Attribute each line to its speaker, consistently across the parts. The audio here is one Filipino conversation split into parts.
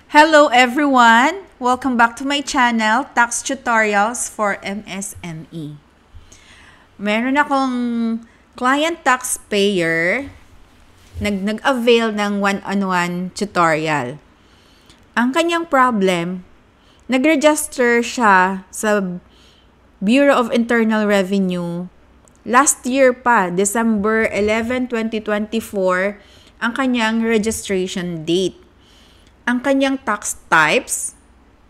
Speaker 1: Hello everyone! Welcome back to my channel, Tax Tutorials for MSME. Meron akong client taxpayer nag-avail ng one-on-one tutorial. Ang kanyang problem, nag-register siya sa Bureau of Internal Revenue last year pa, December 11, 2024, ang kanyang registration date. Ang kanyang tax types,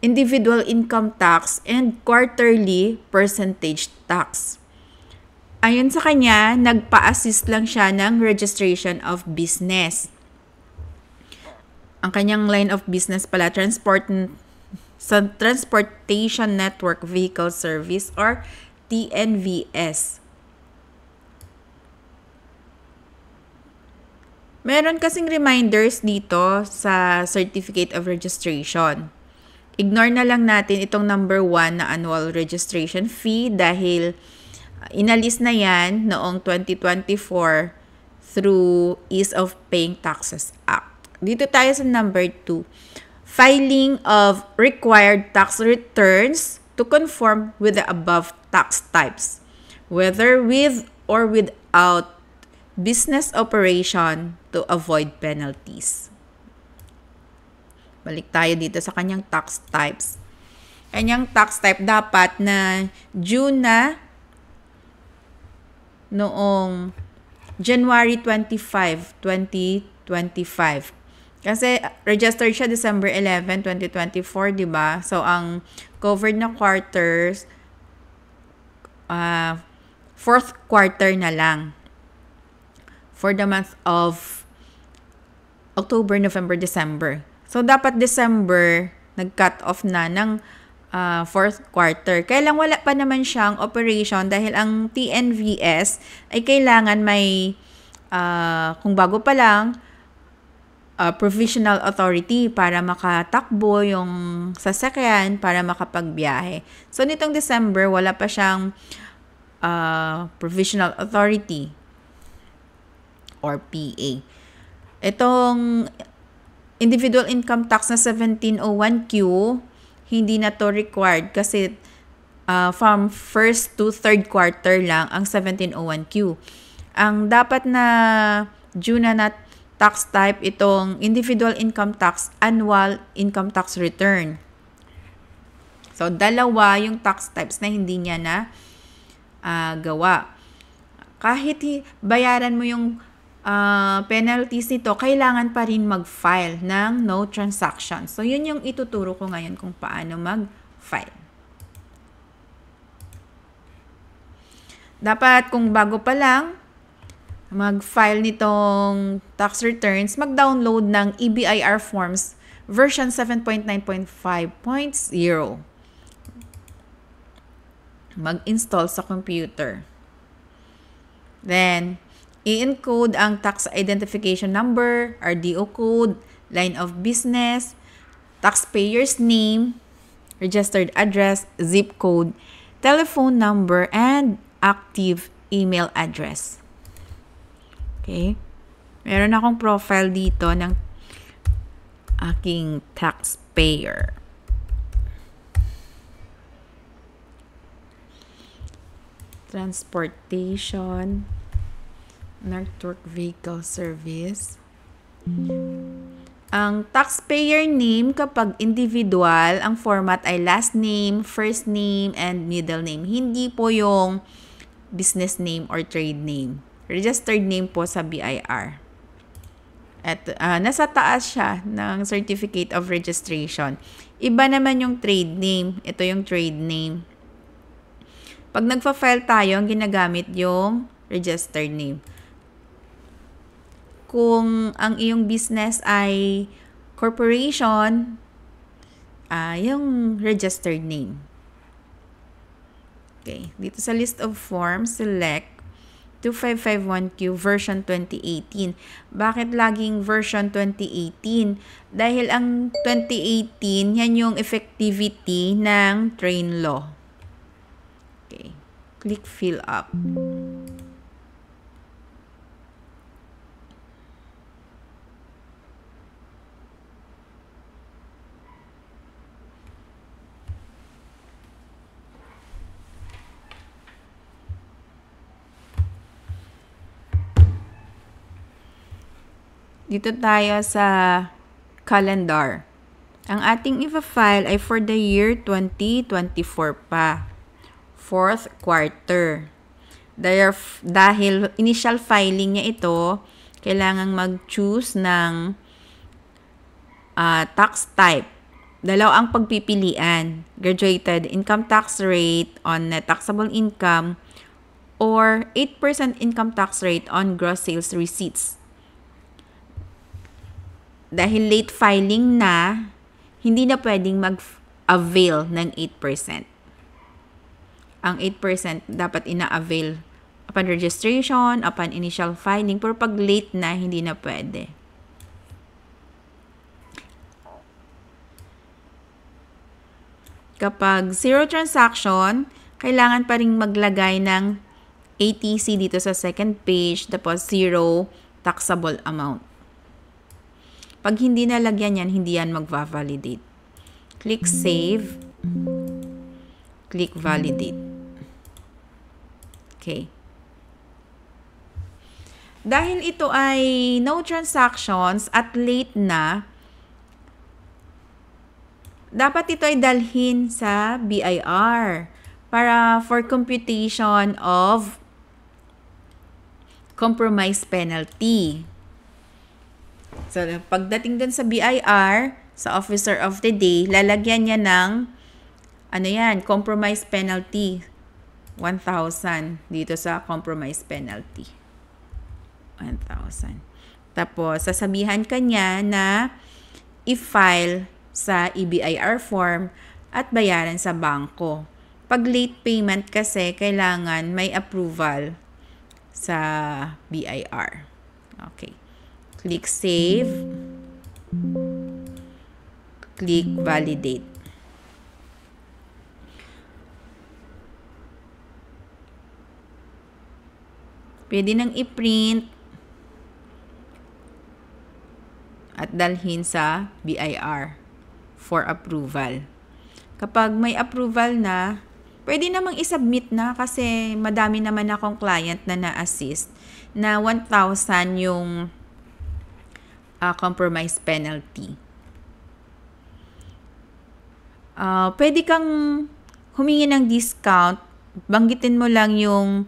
Speaker 1: individual income tax, and quarterly percentage tax. Ayon sa kanya, nagpa-assist lang siya ng registration of business. Ang kanyang line of business pala, Transportation Network Vehicle Service or TNVS. Meron kasing reminders dito sa Certificate of Registration. Ignore na lang natin itong number 1 na annual registration fee dahil inalis na yan noong 2024 through Ease of Paying Taxes Act. Dito tayo sa number 2. Filing of required tax returns to conform with the above tax types, whether with or without business operation to avoid penalties. Balik tayo dito sa kanyang tax types. Kanyang tax type dapat na due na noong January 25, 2025. Kasi registered siya December 11, 2024, di ba? So, ang covered na quarters, fourth quarter na lang. For the month of October, November, December. So, dapat December, nag-cut off na ng fourth quarter. Kaya lang wala pa naman siyang operation dahil ang TNVS ay kailangan may, kung bago pa lang, provisional authority para makatakbo yung sasakyan para makapagbiyahe. So, nitong December, wala pa siyang provisional authority or PA. Itong individual income tax na 1701Q, hindi na to required kasi from first to third quarter lang ang 1701Q. Ang dapat na due na tax type itong individual income tax, annual income tax return. So, dalawa yung tax types na hindi niya na gawa. Kahit bayaran mo yung penalties nito, kailangan pa rin mag-file ng no transaction. So, yun yung ituturo ko ngayon kung paano mag-file. Dapat kung bago pa lang mag-file nitong tax returns, mag-download ng EBIR forms version 7.9.5.0. Mag-install sa computer. Then, i-encode ang tax identification number, RDO code, line of business, taxpayer's name, registered address, zip code, telephone number, and active email address. Okay? Meron akong profile dito ng aking taxpayer. Transportation Network Vehicle Service. Ang taxpayer name kapag individual, ang format ay last name, first name, and middle name. Hindi po yung business name or trade name. Registered name po sa BIR. At nasa taas siya ng Certificate of Registration. Iba naman yung trade name. Ito yung trade name. Pag nagfa-file tayo, ang ginagamit yung registered name. Kung ang iyong business ay corporation, yung registered name. Okay. Dito sa list of forms, select 2551Q version 2018. Bakit laging version 2018? Dahil ang 2018, yan yung effectivity ng train law. Okay. Click fill up. Dito tayo sa calendar. Ang ating i-file ay for the year 2024 pa. Fourth quarter. Dahil initial filing niya ito, kailangan mag-choose ng tax type. Dalawa ang pagpipilian. Graduated income tax rate on net taxable income or 8% income tax rate on gross sales receipts. Dahil late filing na, hindi na pwedeng mag-avail ng 8%. Ang 8% dapat ina-avail upon registration, upon initial filing, pero pag late na, hindi na pwede. Kapag zero transaction, kailangan pa rin maglagay ng ATC dito sa second page, tapos zero taxable amount. Pag hindi nalagyan yan, hindi yan mag-validate. Click Save. Click Validate. Okay. Dahil ito ay no transactions at late na, dapat ito ay dalhin sa BIR para for computation of compromise penalty. So, pagdating dun sa BIR, sa Officer of the Day, lalagyan niya ng, compromise penalty. 1,000 dito sa compromise penalty. 1,000. Tapos, sasabihan ka niya na i-file sa EBIR form at bayaran sa bangko. Pag late payment kasi, kailangan may approval sa BIR. Okay. Click Save. Click Validate. Pwede nang i-print at dalhin sa BIR for approval. Kapag may approval na, pwede namang i-submit na kasi madami naman akong client na na-assist na 1,000 yung compromise penalty. Pwede kang humingi ng discount. Banggitin mo lang yung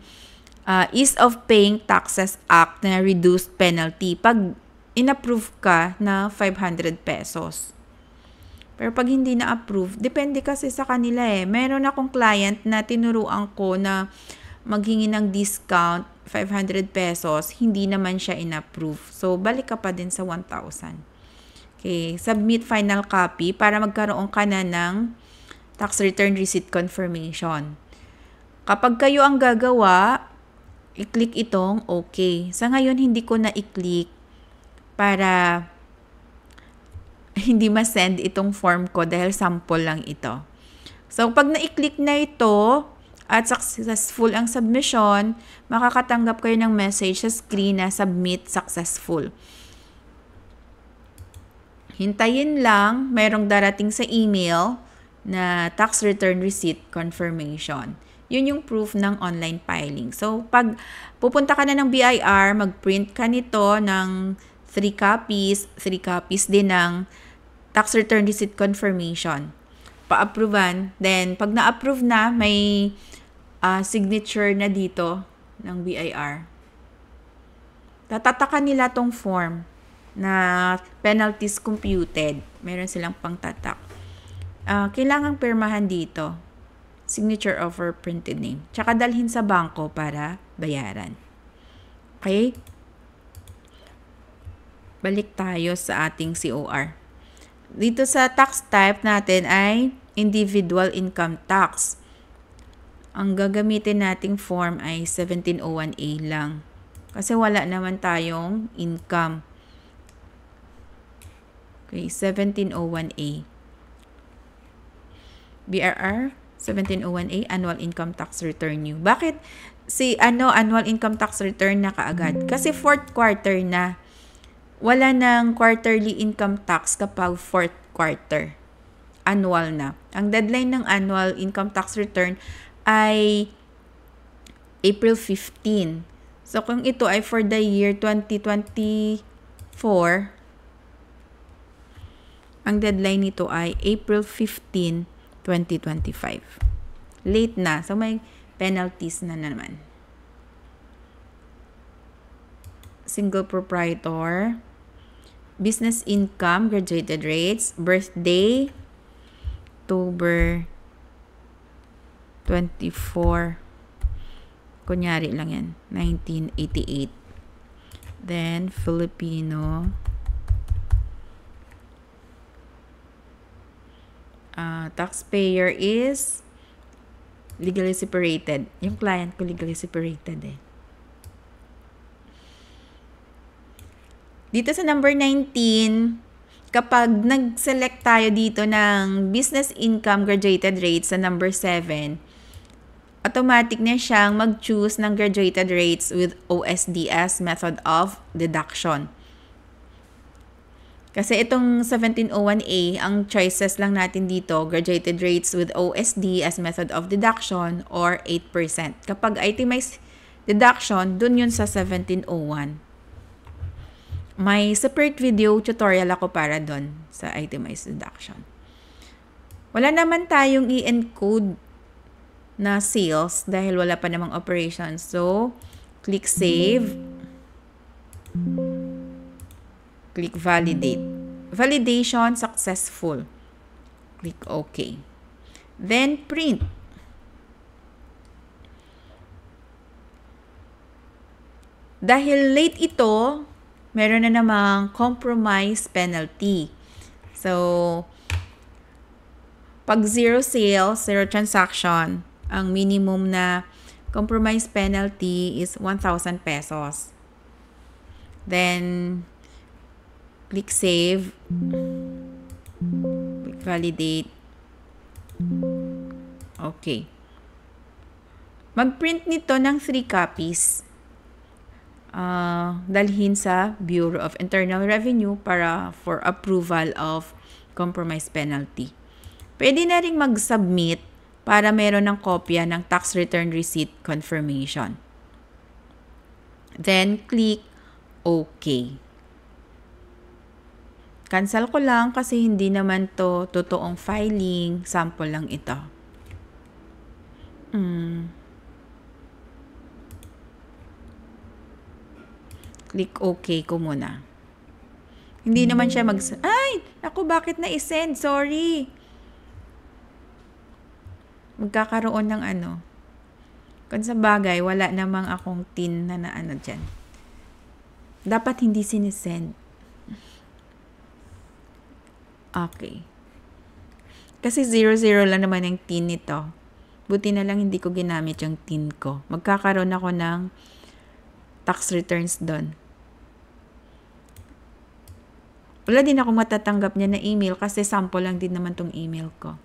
Speaker 1: Ease of Paying Taxes Act na reduced penalty pag in-approve ka na 500 pesos. Pero pag hindi na-approve, depende kasi sa kanila eh. Meron akong client na tinuruan ko na maghingi ng discount 500 pesos, hindi naman siya in-approve. So, balik ka pa din sa 1,000. Okay, submit final copy para magkaroon ka na ng tax return receipt confirmation. Kapag kayo ang gagawa, i-click itong okay. Sa ngayon, hindi ko na i-click para hindi ma-send itong form ko dahil sample lang ito. So, pag na-i-click na ito, at successful ang submission, makakatanggap kayo ng message sa screen na submit successful. Hintayin lang, mayroong darating sa email na tax return receipt confirmation. Yun yung proof ng online filing. So, pag pupunta ka na ng BIR, mag-print ka nito ng 3 copies din ng tax return receipt confirmation. Pa-approvean. Then, pag na-approve na, may signature na dito ng BIR. Tatatakan nila tong form na penalties computed. Meron silang pangtatak. Kailangang pirmahan dito. Signature over printed name. Tsaka dalhin sa bangko para bayaran. Okay? Balik tayo sa ating COR. Dito sa tax type natin ay individual income tax. Ang gagamitin nating form ay 1701A lang. Kasi wala naman tayong income. Okay, 1701A. BRR 1701A, Annual Income Tax Return New. Bakit Annual Income Tax Return na kaagad? Kasi fourth quarter na. Wala nang quarterly income tax kapag fourth quarter. Annual na. Ang deadline ng Annual Income Tax Return ay April 15. So, kung ito ay for the year 2024, ang deadline nito ay April 15, 2025. Late na. So, may penalties na naman. Single proprietor, business income, graduated rates, birthday, October 24, kunyari lang yan, 1988. Then, Filipino, taxpayer is legally separated. Yung client ko legally separated eh. Dito sa number 19, kapag nag-select tayo dito ng business income graduated rate sa number 7, automatic na siyang mag-choose ng graduated rates with OSDS method of deduction. Kasi itong 1701A, ang choices lang natin dito, graduated rates with OSD as method of deduction or 8%. Kapag itemized deduction, dun yun sa 1701. May separate video tutorial ako para dun sa itemized deduction. Wala naman tayong i-encode na sales dahil wala pa namang operations. So, click save. Click validate. Validation successful. Click OK. Then print. Dahil late ito, meron na namang compromise penalty. So, pag zero sales, zero transaction, ang minimum na compromise penalty is 1,000 pesos. Then, click save, click validate. Okay. Mag-print nito ng 3 copies. Dalhin sa Bureau of Internal Revenue para for approval of compromise penalty. Pwede na rin mag-submit para meron ng kopya ng tax return receipt confirmation. Then, click OK. Cancel ko lang kasi hindi naman to totoong filing. Sample lang ito. Click OK ko muna. Hindi naman siya ay! Naku, bakit na-send? Sorry. Magkakaroon ng ano. Kung sa bagay, wala namang akong tin na ano dyan. Dapat hindi sinisend. Okay. Kasi 00 lang naman yung tin nito. Buti na lang hindi ko ginamit yung tin ko. Magkakaroon ako ng tax returns doon. Wala din ako matatanggap niya na email kasi sample lang din naman tong email ko.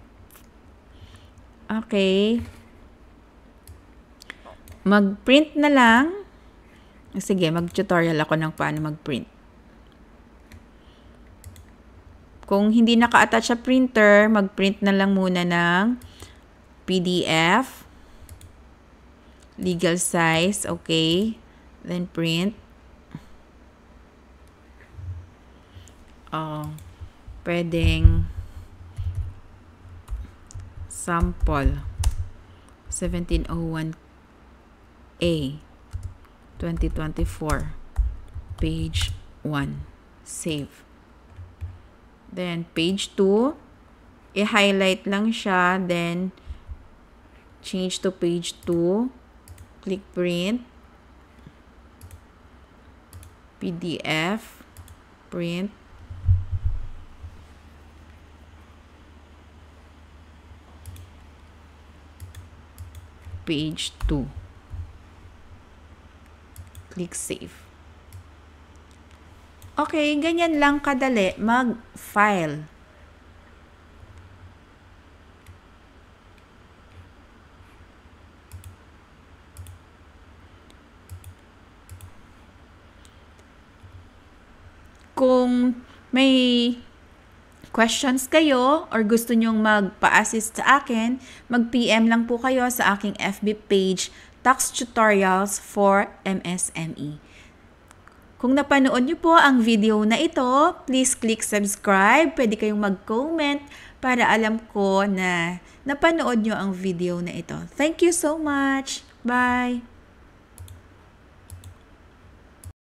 Speaker 1: Okay. Mag-print na lang. Sige, mag-tutorial ako ng paano mag-print. Kung hindi naka-attach sa printer, mag-print na lang muna ng PDF. Legal size, okay. Then print. Pwedeng sample 1701A 2024 page 1. Save. Then page 2, i-highlight lang siya, then change to page 2, click print, PDF, print, page 2. Click save. Okay, ganyan lang kadali mag-file. Kung may questions kayo or gusto nyong magpa-assist sa akin, mag-PM lang po kayo sa aking FB page, Tax Tutorials for MSME. Kung napanood nyo po ang video na ito, please click subscribe. Pwede kayong mag-comment para alam ko na napanood nyo ang video na ito. Thank you so much. Bye!